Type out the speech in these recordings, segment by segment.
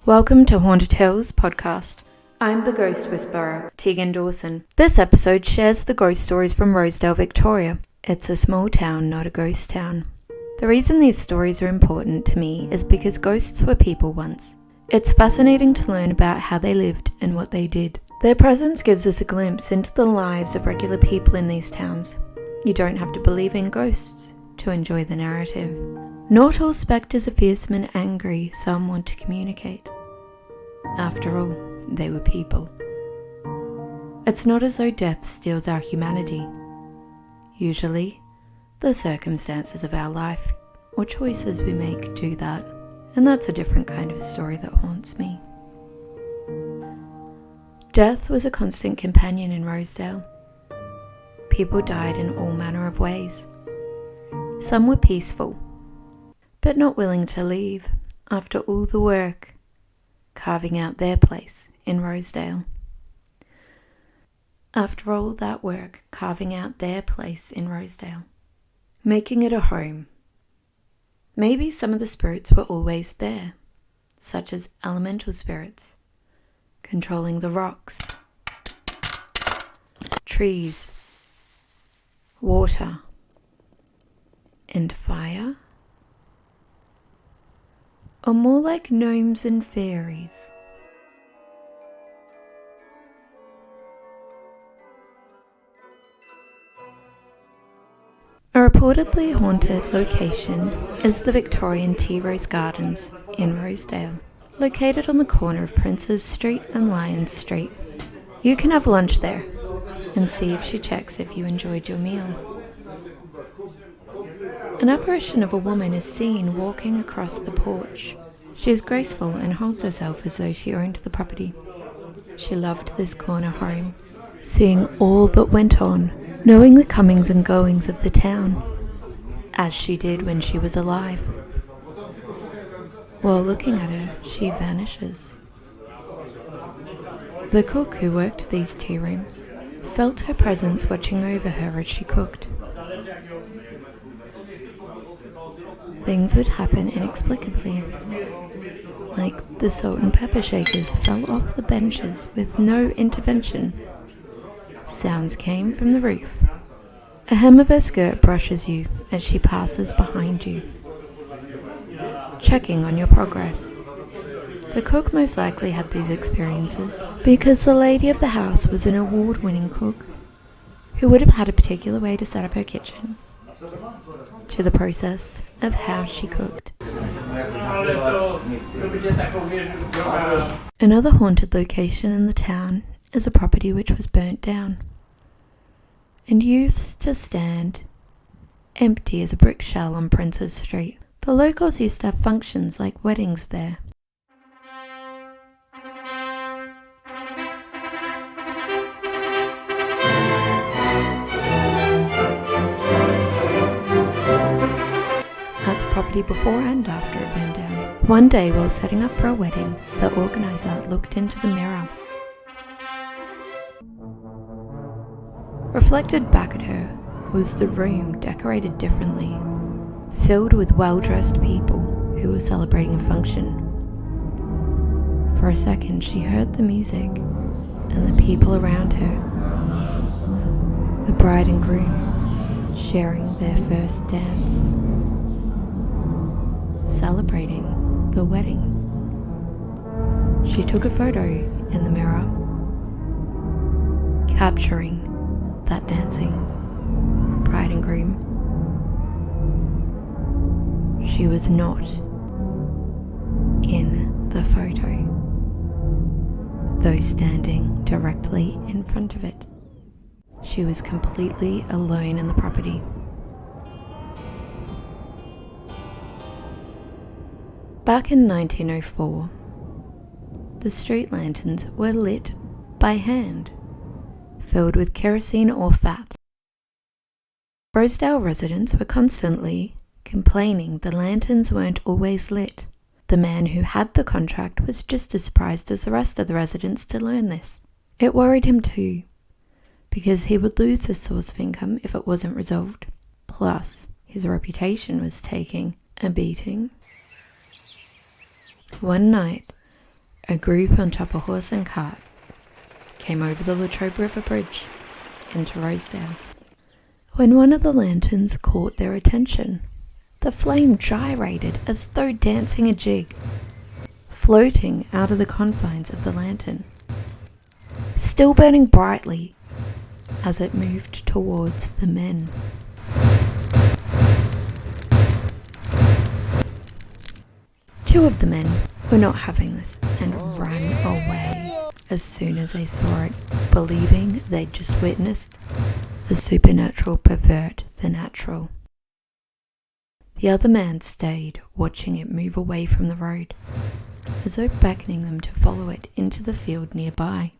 Welcome to Haunted Hills podcast. I'm the Ghost Whisperer, Tegan Dawson. This episode shares the ghost stories from Rosedale, Victoria. It's a small town, not a ghost town. The reason these stories are important to me is because ghosts were people once. It's fascinating to learn about how they lived and what they did. Their presence gives us a glimpse into the lives of regular people in these towns. You don't have to believe in ghosts to enjoy the narrative. Not all spectres are fearsome and angry, some want to communicate. After all, they were people. It's not as though death steals our humanity. Usually, the circumstances of our life or choices we make do that, and that's a different kind of story that haunts me. Death was a constant companion in Rosedale. People died in all manner of ways. Some were peaceful, but not willing to leave after all the work carving out their place in Rosedale. After all that work carving out their place in Rosedale, making it a home. Maybe some of the spirits were always there, such as elemental spirits, controlling the rocks, trees, water, and fire. Or more like gnomes and fairies. A reportedly haunted location is the Victorian Tea Rose Gardens in Rosedale, located on the corner of Princes Street and Lyons Street. You can have lunch there and see if she checks if you enjoyed your meal. An apparition of a woman is seen walking across the porch. She is graceful and holds herself as though she owned the property. She loved this corner home, seeing all that went on, knowing the comings and goings of the town, as she did when she was alive. While looking at her, she vanishes. The cook who worked these tea rooms felt her presence watching over her as she cooked. Things would happen inexplicably, like the salt and pepper shakers fell off the benches with no intervention. Sounds came from the roof. A hem of her skirt brushes you as she passes behind you, checking on your progress. The cook most likely had these experiences because the lady of the house was an award-winning cook who would have had a particular way to set up her kitchen, to the process of how she cooked. Another haunted location in the town is a property which was burnt down and used to stand empty as a brick shell on Princes Street. The locals used to have functions like weddings there. Property before and after it burned down. One day while setting up for a wedding, the organizer looked into the mirror. Reflected back at her was the room decorated differently, filled with well-dressed people who were celebrating a function. For a second she heard the music and the people around her, the bride and groom sharing their first dance, celebrating the wedding. She took a photo in the mirror, capturing that dancing bride and groom. She was not in the photo, though standing directly in front of it. She was completely alone in the property. Back in 1904, the street lanterns were lit by hand, filled with kerosene or fat. Rosedale residents were constantly complaining the lanterns weren't always lit. The man who had the contract was just as surprised as the rest of the residents to learn this. It worried him too, because he would lose this source of income if it wasn't resolved. Plus, his reputation was taking a beating. One night, A group on top of horse and cart came over the Latrobe River Bridge into Rosedale. When one of the lanterns caught their attention, the flame gyrated as though dancing a jig, floating out of the confines of the lantern, still burning brightly as it moved towards the men. Two of the men were not having this and ran away as soon as they saw it, believing they'd just witnessed the supernatural pervert the natural. The other man stayed, watching it move away from the road, as though beckoning them to follow it into the field nearby.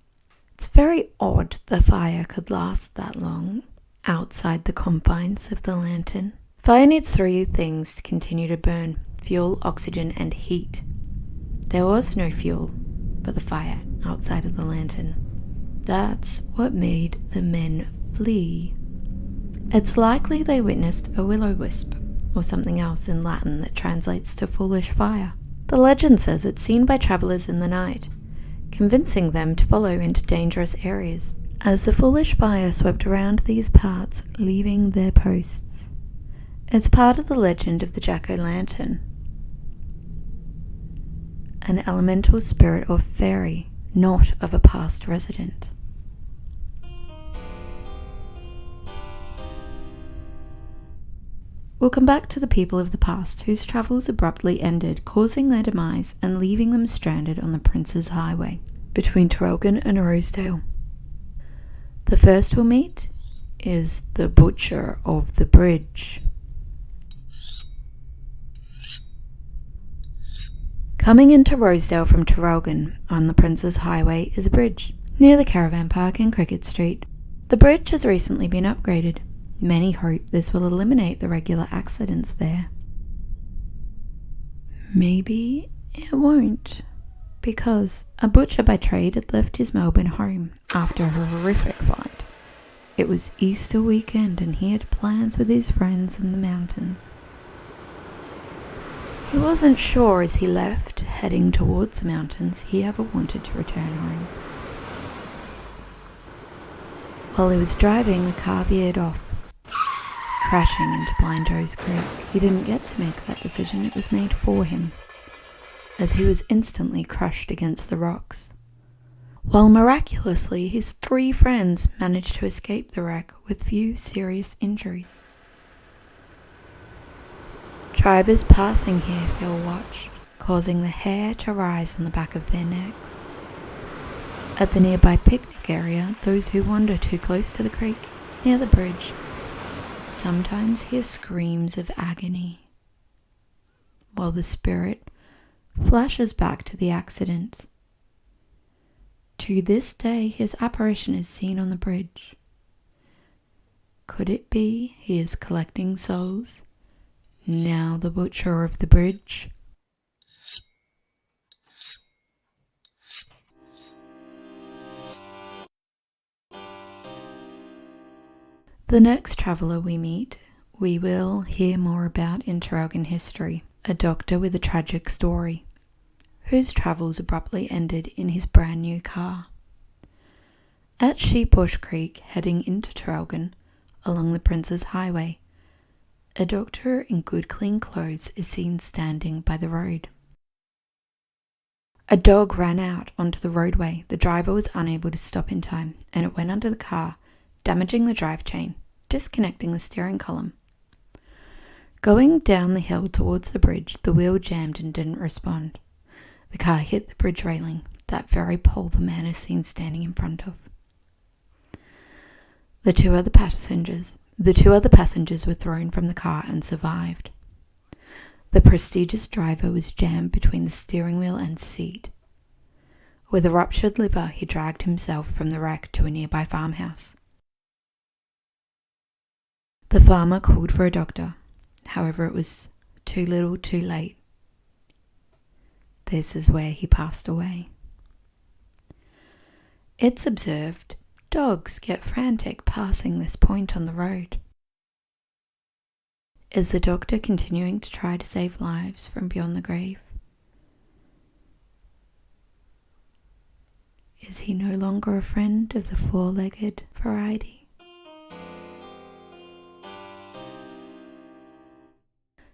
It's very odd the fire could last that long outside the confines of the lantern. Fire needs three things to continue to burn: fuel, oxygen, and heat. There was no fuel but the fire outside of the lantern. That's what made the men flee. It's likely they witnessed a will-o'-wisp or something else in Latin that translates to foolish fire. The legend says it's seen by travellers in the night, convincing them to follow into dangerous areas, as the foolish fire swept around these parts, leaving their posts. It's part of the legend of the jack-o'-lantern, an elemental spirit or fairy, not of a past resident. We'll come back to the people of the past whose travels abruptly ended, causing their demise and leaving them stranded on the Prince's Highway between Traralgon and Rosedale. The first we'll meet is the Butcher of the Bridge. Coming into Rosedale from Traralgon on the Prince's Highway is a bridge near the caravan park in Cricket Street. The bridge has recently been upgraded. Many hope this will eliminate the regular accidents there. Maybe it won't, because a butcher by trade had left his Melbourne home after a horrific fight. It was Easter weekend and he had plans with his friends in the mountains. He wasn't sure as he left, heading towards the mountains, he ever wanted to return home. While he was driving, the car veered off, crashing into Blind Joe's Creek. He didn't get to make that decision, it was made for him, as he was instantly crushed against the rocks. While miraculously, his three friends managed to escape the wreck with few serious injuries. Drivers passing here feel watched, causing the hair to rise on the back of their necks. At the nearby picnic area, those who wander too close to the creek, near the bridge, sometimes hear screams of agony, while the spirit flashes back to the accident. To this day, his apparition is seen on the bridge. Could it be he is collecting souls, now the Butcher of the Bridge? The next traveller we meet, we will hear more about in Traralgon history, a doctor with a tragic story, whose travels abruptly ended in his brand new car. At Sheepwash Creek, heading into Traralgon, along the Prince's Highway, a doctor in good clean clothes is seen standing by the road. A dog ran out onto the roadway. The driver was unable to stop in time, and it went under the car, damaging the drive chain, disconnecting the steering column. Going down the hill towards the bridge, the wheel jammed and didn't respond. The car hit the bridge railing, that very pole the man is seen standing in front of. The two other passengers were thrown from the car and survived. The prestigious driver was jammed between the steering wheel and seat. With a ruptured liver, he dragged himself from the wreck to a nearby farmhouse. The farmer called for a doctor. However, it was too little, too late. This is where he passed away. It's observed dogs get frantic passing this point on the road. Is the doctor continuing to try to save lives from beyond the grave? Is he no longer a friend of the four-legged variety?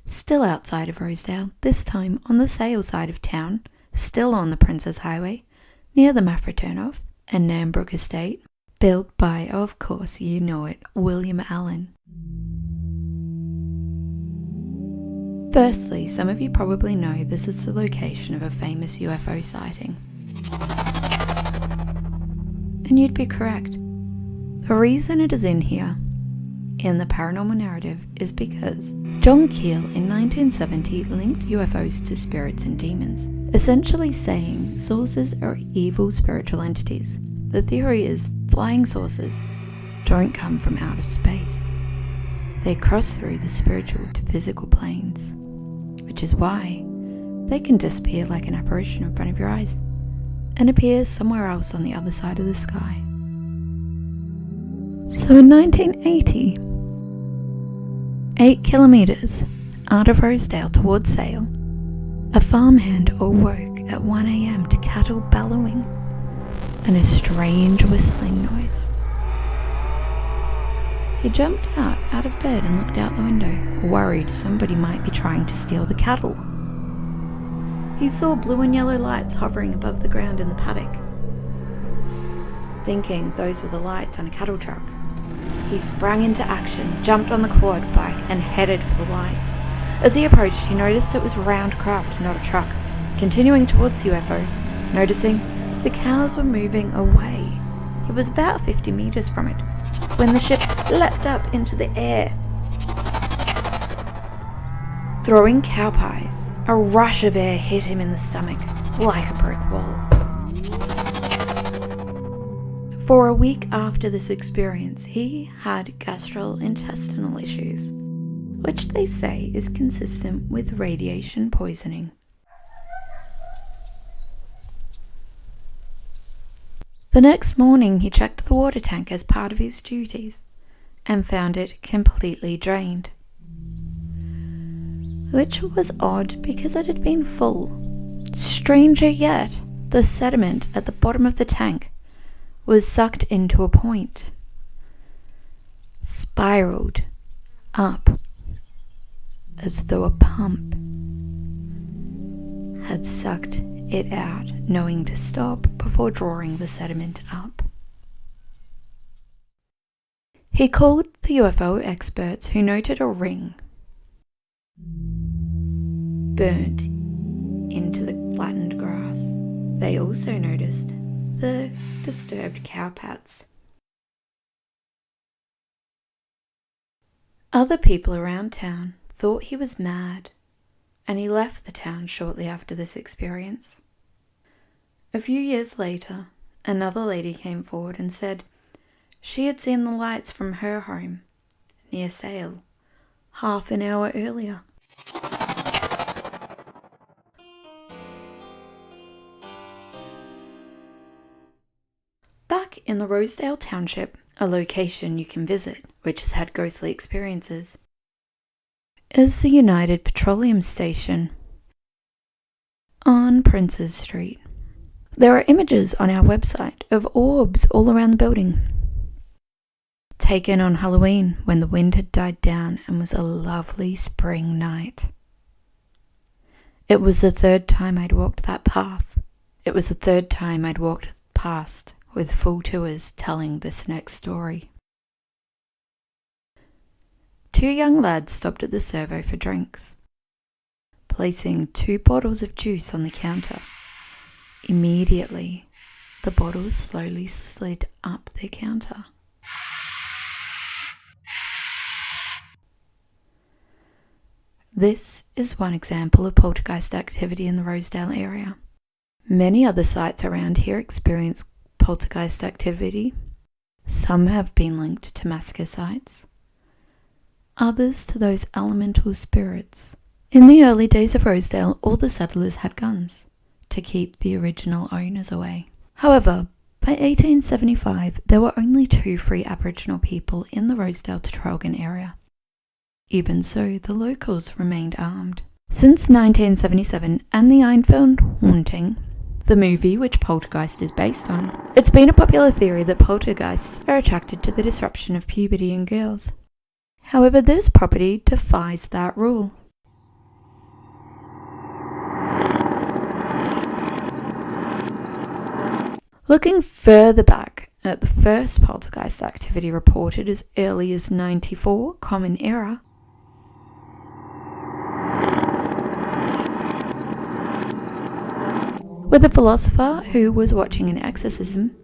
Still outside of Rosedale, this time on the Sale side of town, still on the Princes Highway, near the Maffra turnoff and Nambrook Estate, built by, of course you know it, William Allen. Firstly, some of you probably know this is the location of a famous UFO sighting. And you'd be correct. The reason it is in here, in the paranormal narrative, is because John Keel in 1970 linked UFOs to spirits and demons, essentially saying saucers are evil spiritual entities. The theory is flying saucers don't come from out of space. They cross through the spiritual to physical planes, which is why they can disappear like an apparition in front of your eyes and appear somewhere else on the other side of the sky. So in 1980, 8 kilometres out of Rosedale towards Sale, a farmhand awoke at 1 a.m. to cattle bellowing and a strange whistling noise. He jumped out of bed and looked out the window, worried somebody might be trying to steal the cattle. He saw blue and yellow lights hovering above the ground in the paddock. Thinking those were the lights on a cattle truck, he sprang into action, jumped on the quad bike and headed for the lights. As he approached, he noticed it was round craft, not a truck. Continuing towards UFO, noticing the cows were moving away. He was about 50 metres from it when the ship leapt up into the air, throwing cow pies. A rush of air hit him in the stomach, like a brick wall. For a week after this experience, he had gastrointestinal issues, which they say is consistent with radiation poisoning. The next morning, he checked the water tank as part of his duties and found it completely drained, which was odd because it had been full. Stranger yet, the sediment at the bottom of the tank was sucked into a point, spiraled up as though a pump had sucked it out, knowing to stop before drawing the sediment up. He called the UFO experts, who noted a ring burnt into the flattened grass. They also noticed the disturbed cow pats. Other people around town thought he was mad, and he left the town shortly after this experience. A few years later, another lady came forward and said she had seen the lights from her home near Sale half an hour earlier. Back in the Rosedale Township, a location you can visit which has had ghostly experiences, is the United Petroleum Station on Princes Street. There are images on our website of orbs all around the building, taken on Halloween when the wind had died down and was a lovely spring night. It was the third time I'd walked that path. It was the third time I'd walked past with full tours telling this next story. 2 young lads stopped at the servo for drinks, placing 2 bottles of juice on the counter. Immediately, the bottles slowly slid up the counter. This is one example of poltergeist activity in the Rosedale area. Many other sites around here experience poltergeist activity. Some have been linked to massacre sites, others to those elemental spirits. In the early days of Rosedale, all the settlers had guns to keep the original owners away. However, by 1875, there were only 2 free Aboriginal people in the Rosedale to Traralgon area. Even so, the locals remained armed. Since 1977 and the Einfeld haunting, the movie which Poltergeist is based on. It's been a popular theory that poltergeists are attracted to the disruption of puberty in girls. However, this property defies that rule. Looking further back at the first poltergeist activity reported as early as 94 Common Era, with a philosopher who was watching an exorcism,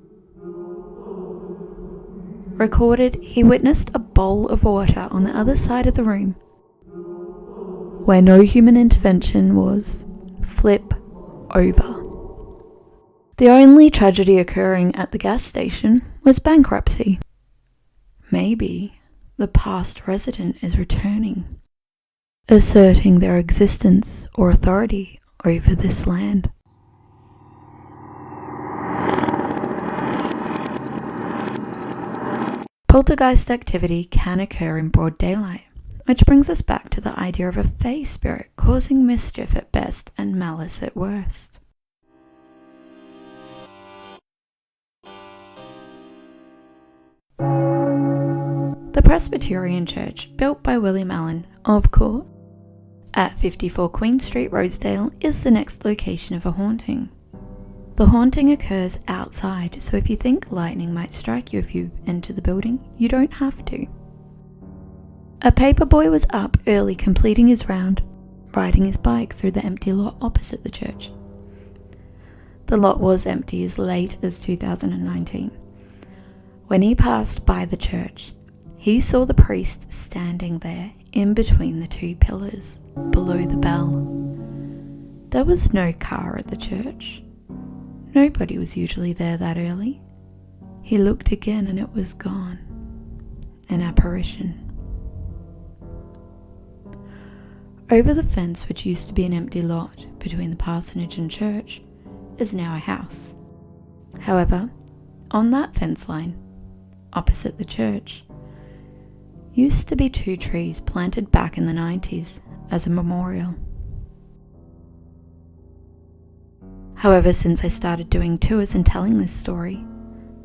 recorded he witnessed a bowl of water on the other side of the room, where no human intervention was, flip over. The only tragedy occurring at the gas station was bankruptcy. Maybe the past resident is returning, asserting their existence or authority over this land. Poltergeist activity can occur in broad daylight, which brings us back to the idea of a fey spirit causing mischief at best and malice at worst. The Presbyterian Church, built by William Allen of Court, at 54 Queen Street, Rosedale, is the next location of a haunting. The haunting occurs outside, so if you think lightning might strike you if you enter the building, you don't have to. A paperboy was up early completing his round, riding his bike through the empty lot opposite the church. The lot was empty as late as 2019. When he passed by the church, he saw the priest standing there in between the two pillars below the bell. There was no car at the church. Nobody was usually there that early. He looked again and it was gone. An apparition. Over the fence, which used to be an empty lot between the parsonage and church, is now a house. However, on that fence line, opposite the church, used to be 2 trees planted back in the 90s as a memorial. However, since I started doing tours and telling this story,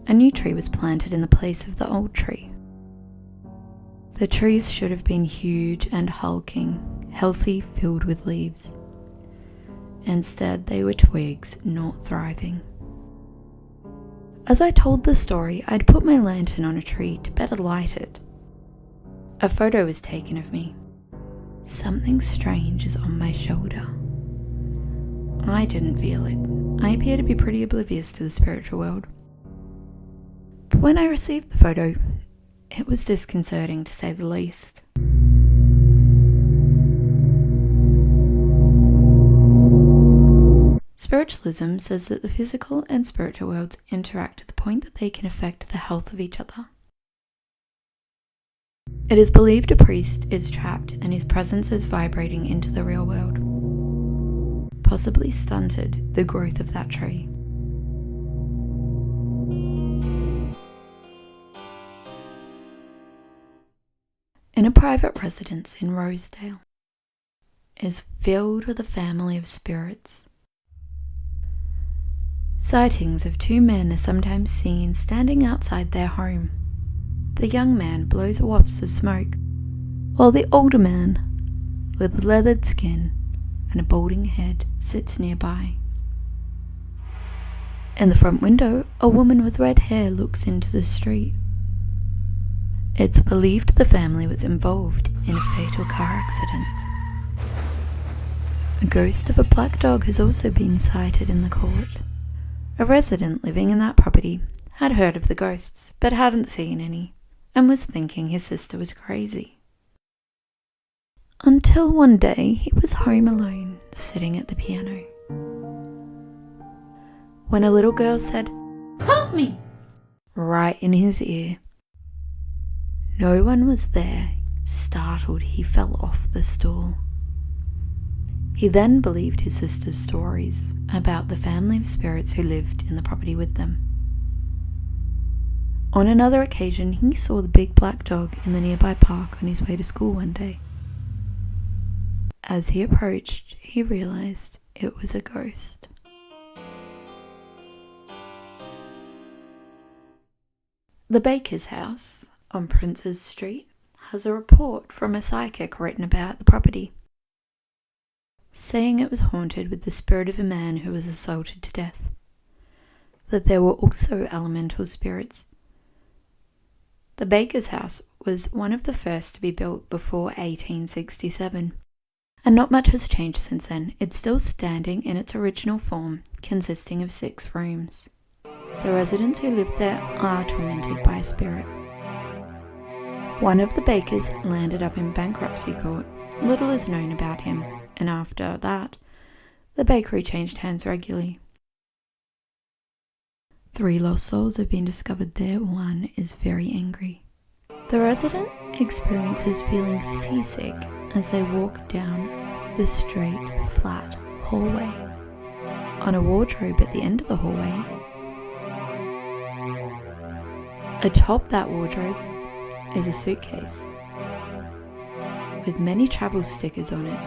a new tree was planted in the place of the old tree. The trees should have been huge and hulking, healthy, filled with leaves. Instead, they were twigs, not thriving. As I told the story, I'd put my lantern on a tree to better light it. A photo was taken of me. Something strange is on my shoulder. I didn't feel it. I appear to be pretty oblivious to the spiritual world. But when I received the photo, it was disconcerting to say the least. Spiritualism says that the physical and spiritual worlds interact to the point that they can affect the health of each other. It is believed a priest is trapped and his presence is vibrating into the real world, possibly stunted the growth of that tree. In a private residence in Rosedale is filled with a family of spirits. Sightings of 2 men are sometimes seen standing outside their home. The young man blows wafts of smoke, while the older man, with leathered skin and a balding head, sits nearby. In the front window, a woman with red hair looks into the street. It's believed the family was involved in a fatal car accident. A ghost of a black dog has also been sighted in the court. A resident living in that property had heard of the ghosts, but hadn't seen any, and was thinking his sister was crazy. Until one day he was home alone, sitting at the piano, when a little girl said, "Help me!" right in his ear. No one was there. Startled, he fell off the stool. He then believed his sister's stories about the family of spirits who lived in the property with them. On another occasion, he saw the big black dog in the nearby park on his way to school one day. As he approached, he realized it was a ghost. The baker's house on Prince's Street has a report from a psychic written about the property, saying it was haunted with the spirit of a man who was assaulted to death, that there were also elemental spirits. The baker's house was one of the first to be built before 1867, and not much has changed since then. It's still standing in its original form, consisting of 6 rooms. The residents who lived there are tormented by a spirit. One of the bakers landed up in bankruptcy court. Little is known about him, and after that, the bakery changed hands regularly. 3 lost souls have been discovered there. One is very angry. The resident experiences feeling seasick as they walk down the straight, flat hallway. On a wardrobe at the end of the hallway, atop that wardrobe is a suitcase with many travel stickers on it.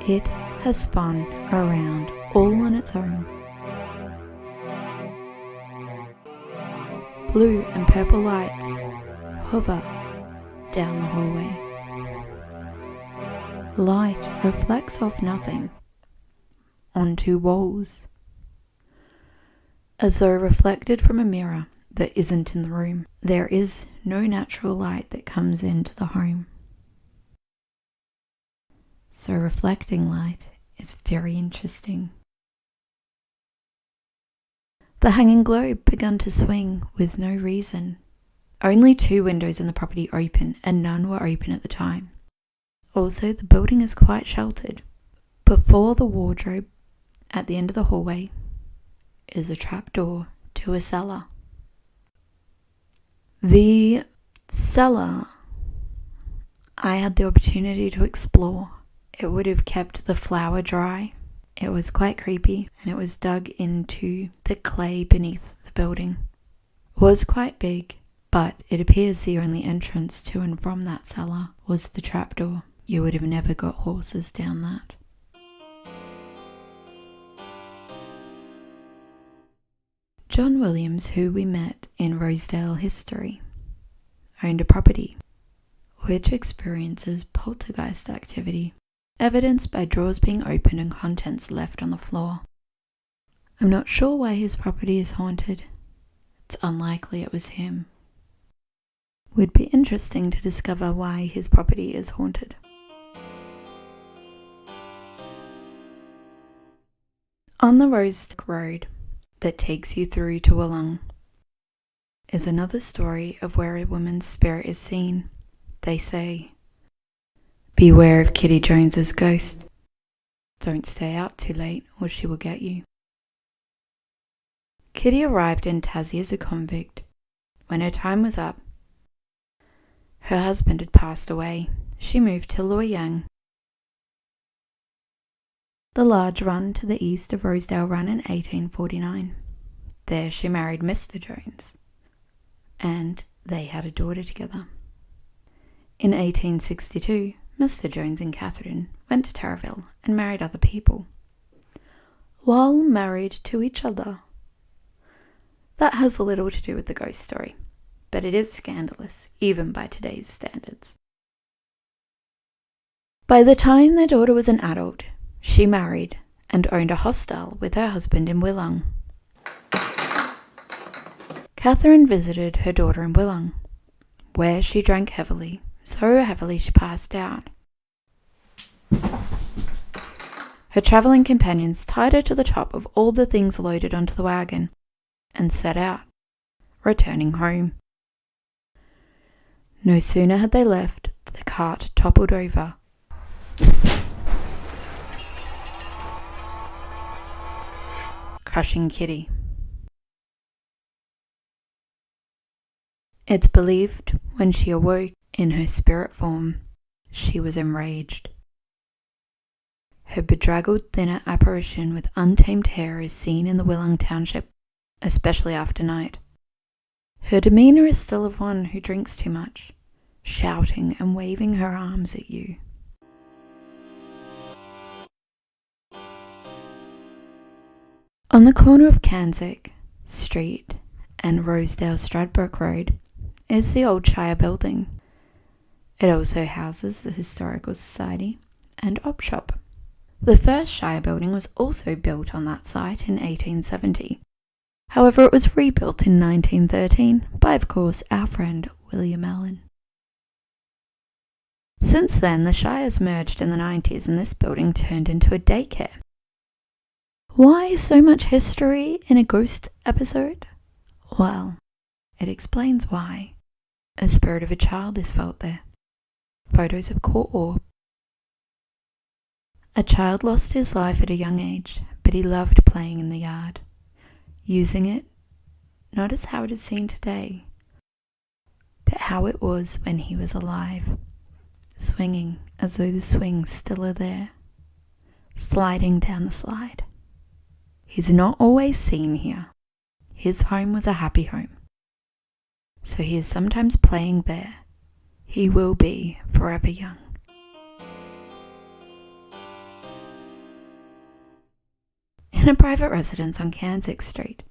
It has spun around all on its own. Blue and purple lights hover down the hallway. Light reflects off nothing onto walls, as though reflected from a mirror that isn't in the room. There is no natural light that comes into the home, so reflecting light is very interesting. The hanging globe began to swing with no reason. Only 2 windows in the property open, and none were open at the time. Also, the building is quite sheltered. Before the wardrobe, at the end of the hallway, is a trapdoor to a cellar. The cellar I had the opportunity to explore. It would have kept the flour dry. It was quite creepy, and it was dug into the clay beneath the building. It was quite big, but it appears the only entrance to and from that cellar was the trapdoor. You would have never got horses down that. John Williams, who we met in Rosedale history, owned a property which experiences poltergeist activity, evidenced by drawers being opened and contents left on the floor. I'm not sure why his property is haunted. It's unlikely it was him. Would be interesting to discover why his property is haunted. On the Rosedale Road that takes you through to Wollong is another story of where a woman's spirit is seen. They say, "Beware of Kitty Jones's ghost. Don't stay out too late or she will get you." Kitty arrived in Tassie as a convict. When her time was up, her husband had passed away. She moved to Loy Yang, the large run to the east of Rosedale Run, in 1849. There she married Mr. Jones, and they had a daughter together. In 1862, Mr. Jones and Catherine went to Tarraville and married other people, while married to each other. That has a little to do with the ghost story, but it is scandalous, even by today's standards. By the time their daughter was an adult, she married and owned a hostel with her husband in Wollong. Catherine visited her daughter in Wollong, where she drank heavily, so heavily she passed out. Her travelling companions tied her to the top of all the things loaded onto the wagon and set out, returning home. No sooner had they left, the cart toppled over, crushing Kitty. It's believed when she awoke in her spirit form, she was enraged. Her bedraggled thinner apparition with untamed hair is seen in the Wollong township, especially after night. Her demeanour is still of one who drinks too much, shouting and waving her arms at you. On the corner of Kanzik Street and Rosedale Stradbroke Road is the old Shire building. It also houses the Historical Society and Op Shop. The first Shire building was also built on that site in 1870. However, it was rebuilt in 1913 by, of course, our friend William Allen. Since then, the Shires merged in the 90s and this building turned into a daycare. Why so much history in a ghost episode? Well, it explains why. A spirit of a child is felt there. Photos of caught orb. A child lost his life at a young age, but he loved playing in the yard, using it not as how it is seen today, but how it was when he was alive, swinging as though the swings still are there, sliding down the slide. He's not always seen here. His home was a happy home, so he is sometimes playing there. He will be forever young. In a private residence on Kansas Street,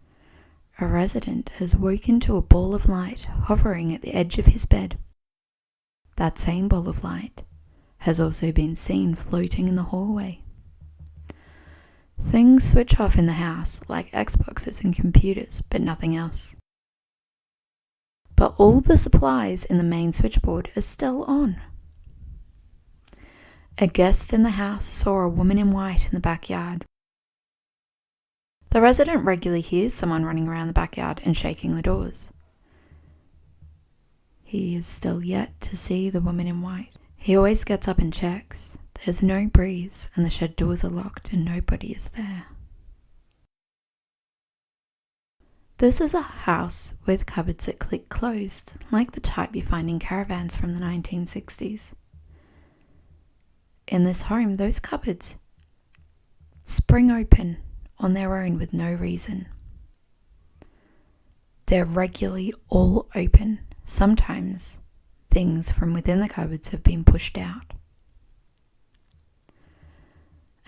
a resident has woken to a ball of light hovering at the edge of his bed. That same ball of light has also been seen floating in the hallway. Things switch off in the house, like Xboxes and computers, but nothing else. But all the supplies in the main switchboard are still on. A guest in the house saw a woman in white in the backyard. The resident regularly hears someone running around the backyard and shaking the doors. He is still yet to see the woman in white. He always gets up and checks. There's no breeze and the shed doors are locked and nobody is there. This is a house with cupboards that click closed, like the type you find in caravans from the 1960s. In this home, those cupboards spring open on their own with no reason. They're regularly all open. Sometimes things from within the cupboards have been pushed out.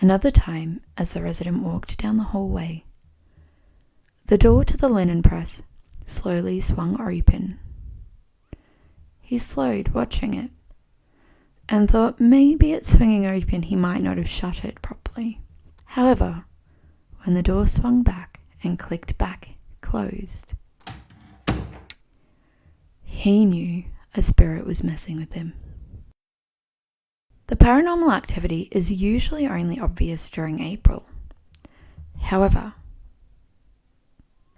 Another time, as the resident walked down the hallway, the door to the linen press slowly swung open. He slowed, watching it, and thought maybe it's swinging open he might not have shut it properly. However, when the door swung back and clicked back closed, he knew a spirit was messing with him. The paranormal activity is usually only obvious during April. However,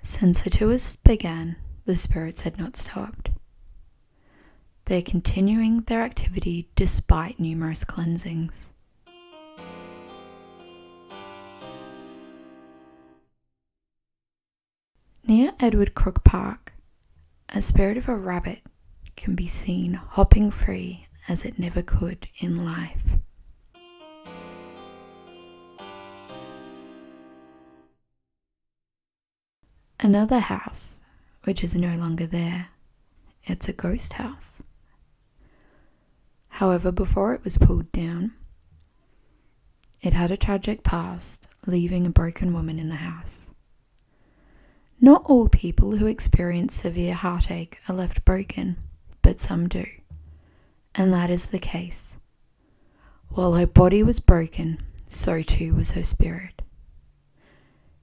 since the tours began, the spirits had not stopped. They're continuing their activity despite numerous cleansings. Near Edward Crook Park, a spirit of a rabbit can be seen hopping free as it never could in life. Another house, which is no longer there, it's a ghost house. However, before it was pulled down, it had a tragic past, leaving a broken woman in the house. Not all people who experience severe heartache are left broken, but some do, and that is the case. While her body was broken, so too was her spirit.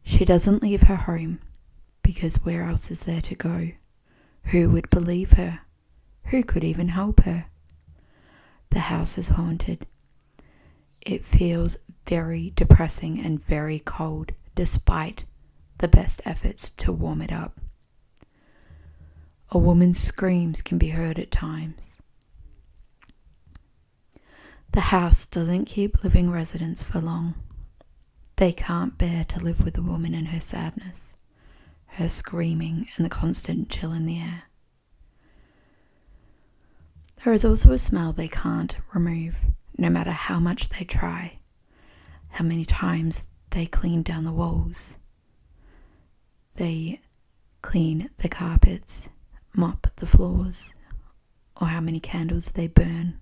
She doesn't leave her home, because where else is there to go? Who would believe her? Who could even help her? The house is haunted. It feels very depressing and very cold, despite the best efforts to warm it up. A woman's screams can be heard at times. The house doesn't keep living residents for long. They can't bear to live with the woman and her sadness, her screaming, and the constant chill in the air. There is also a smell they can't remove, no matter how much they try, how many times they clean down the walls. They clean the carpets, mop the floors, or how many candles they burn.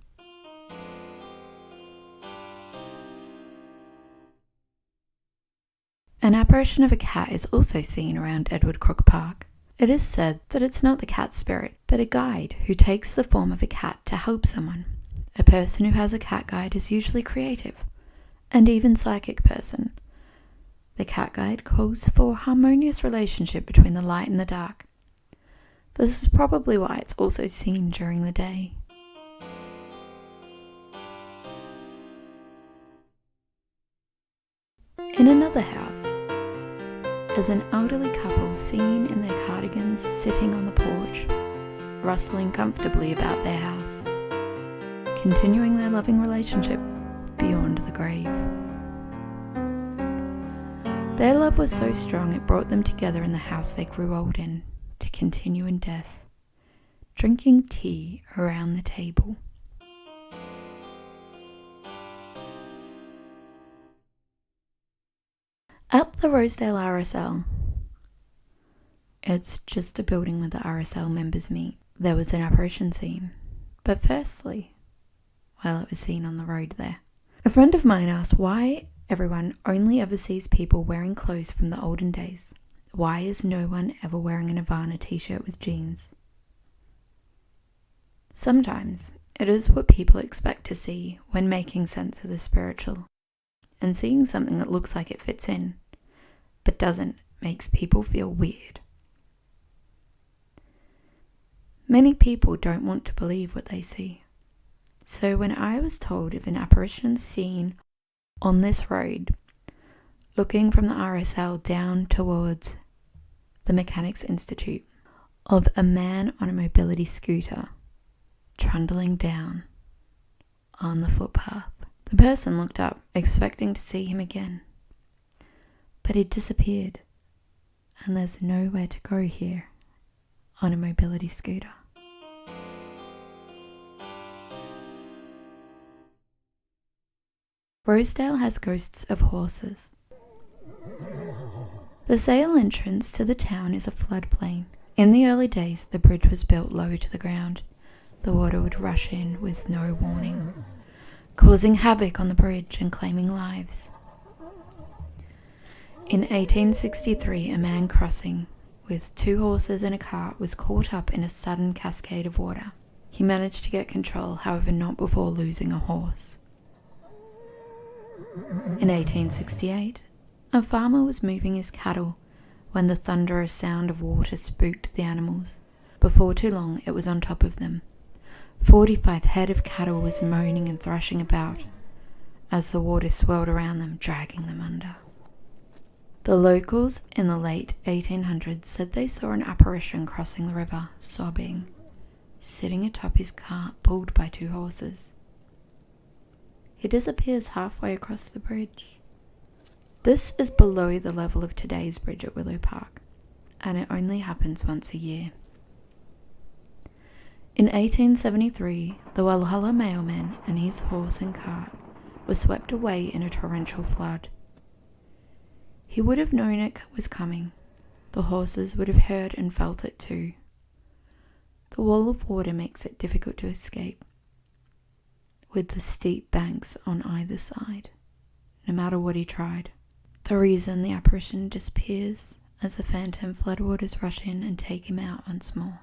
An apparition of a cat is also seen around Edward Crook Park. It is said that it's not the cat spirit, but a guide who takes the form of a cat to help someone. A person who has a cat guide is usually creative, and even psychic person. The cat guide calls for a harmonious relationship between the light and the dark. This is probably why it's also seen during the day. In another house is an elderly couple seen in their cardigans sitting on the porch, rustling comfortably about their house, continuing their loving relationship beyond the grave. Their love was so strong it brought them together in the house they grew old in, to continue in death, drinking tea around the table. At the Rosedale RSL, it's just a building where the RSL members meet, there was an apparition scene. But firstly, well, it was seen on the road there. A friend of mine asked why everyone only ever sees people wearing clothes from the olden days. Why is no one ever wearing a Nirvana t-shirt with jeans? Sometimes it is what people expect to see when making sense of the spiritual. And seeing something that looks like it fits in, but doesn't, makes people feel weird. Many people don't want to believe what they see. So when I was told of an apparition seen on this road, looking from the RSL down towards the Mechanics Institute, of a man on a mobility scooter trundling down on the footpath. The person looked up, expecting to see him again, but he disappeared, and there's nowhere to go here on a mobility scooter. Rosedale has ghosts of horses. The sail entrance to the town is a floodplain. In the early days, the bridge was built low to the ground. The water would rush in with no warning, causing havoc on the bridge and claiming lives. In 1863, a man crossing with 2 horses and a cart was caught up in a sudden cascade of water. He managed to get control, however not before losing a horse. In 1868, a farmer was moving his cattle when the thunderous sound of water spooked the animals. Before too long, it was on top of them. 45 head of cattle was moaning and thrashing about as the water swirled around them, dragging them under. The locals in the late 1800s said they saw an apparition crossing the river, sobbing, sitting atop his cart pulled by 2 horses. He disappears halfway across the bridge. This is below the level of today's bridge at Willow Park, and it only happens once a year. In 1873, the Walhalla mailman and his horse and cart were swept away in a torrential flood. He would have known it was coming. The horses would have heard and felt it too. The wall of water makes it difficult to escape, with the steep banks on either side, no matter what he tried. The reason the apparition disappears as the phantom floodwaters rush in and take him out once more.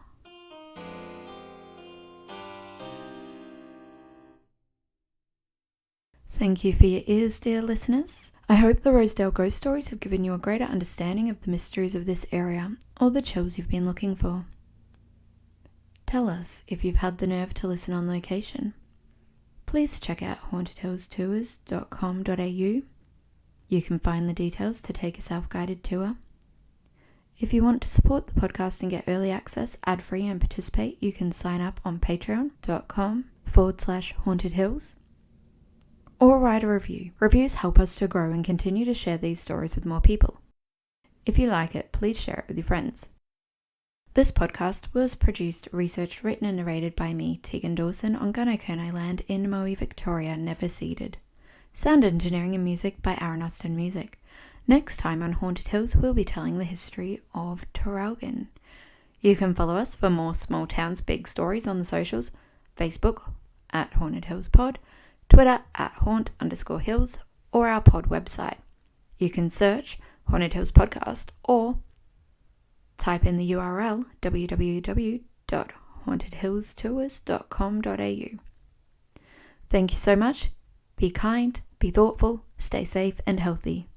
Thank you for your ears, dear listeners. I hope the Rosedale Ghost Stories have given you a greater understanding of the mysteries of this area, or the chills you've been looking for. Tell us if you've had the nerve to listen on location. Please check out hauntedhillstours.com.au. You can find the details to take a self-guided tour. If you want to support the podcast and get early access, ad-free, and participate, you can sign up on patreon.com/hauntedhills. Or write a review. Reviews help us to grow and continue to share these stories with more people. If you like it, please share it with your friends. This podcast was produced, researched, written and narrated by me, Tegan Dawson, on Gunnockurney land in Moe, Victoria, never ceded. Sound engineering and music by Aaron Austin Music. Next time on Haunted Hills, we'll be telling the history of Traralgon. You can follow us for more small towns, big stories on the socials. Facebook at Haunted Hills Pod, Twitter at haunt_hills, or our pod website. You can search Haunted Hills Podcast or type in the URL www.hauntedhillstours.com.au. Thank you so much. Be kind, be thoughtful, stay safe and healthy.